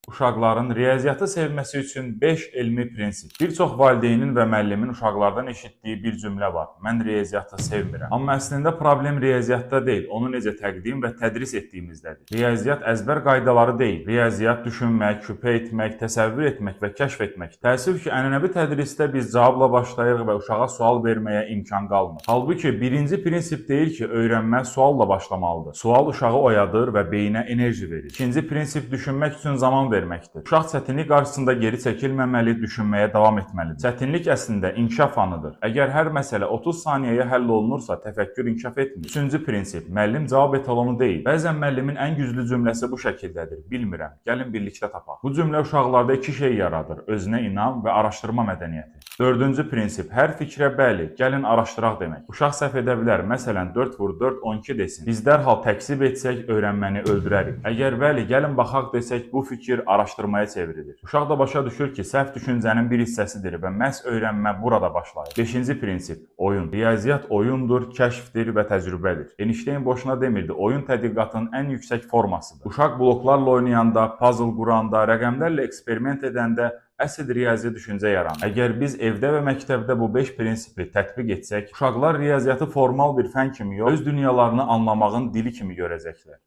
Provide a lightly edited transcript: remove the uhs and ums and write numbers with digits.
Uşaqların riyaziyyatı sevməsi üçün 5 elmi prinsip. Bir çox valideynin və müəllimin uşaqlardan eşitdiyi bir cümlə var: mən riyaziyyatı sevmirəm. Amma əslində problem riyaziyyatda deyil, onu necə təqdim və tədris etdiyimizdədir. Riyaziyyat əzbər qaydaları deyil. Riyaziyyat düşünmək, şübhə etmək, təsəvvür etmək və kəşf etmək. Təəssüf ki, ənənəvi tədrisdə biz cavabla başlayırıq və uşağa sual verməyə imkan qalmır. Halbuki birinci prinsip deyir ki, öyrənmə sualla başlamalıdır. Sual uşağı oyadır və beyinə enerji verir. İkinci prinsip düşünmək üçün zaman verməkdir. Uşaq çətinlik qarşısında geri çəkilməməli, düşünməyə davam etməlidir. Çətinlik əslində inkişaf anıdır. Əgər hər məsələ 30 saniyəyə həll olunursa, təfəkkür inkişaf etmir. Üçüncü prinsip, müəllim cavab etalonu deyil. Bəzən müəllimin ən güclü cümləsi bu şəkildədir: bilmirəm, gəlin birlikdə tapaq. Bu cümlə uşaqlarda iki şey yaradır: özünə inam və araşdırma mədəniyyəti. Dördüncü prinsip, hər fikrə bəli, gəlin araşdıraq demək. Uşaq səhv edə bilər. Məsələn, 4 vur 4 12 desin. Biz dərhal təkzib etsək öyrənməni öldürərik. Əgər bəli, gəlin baxaq desək, bu fikir araşdırmaya çevrilir. Uşaq da başa düşür ki, səhv düşüncənin bir hissəsidir və məhz öyrənmə burada başlayır. Beşinci prinsip, oyun. Riyaziyyat oyundur, kəşfdir və təcrübədir. Einstein boşuna demirdi, oyun tədqiqatın ən yüksək formasıdır. Uşaq bloklarla oynayanda, puzzle quranda, rəqəmlərlə eksperiment edəndə əsl riyazi düşüncə yaranır. Əgər biz evdə və məktəbdə bu 5 prinsipi tətbiq etsək, uşaqlar riyaziyyatı formal bir fən kimi yox, öz dünyalarını anlamağın dili kimi görəcəklər.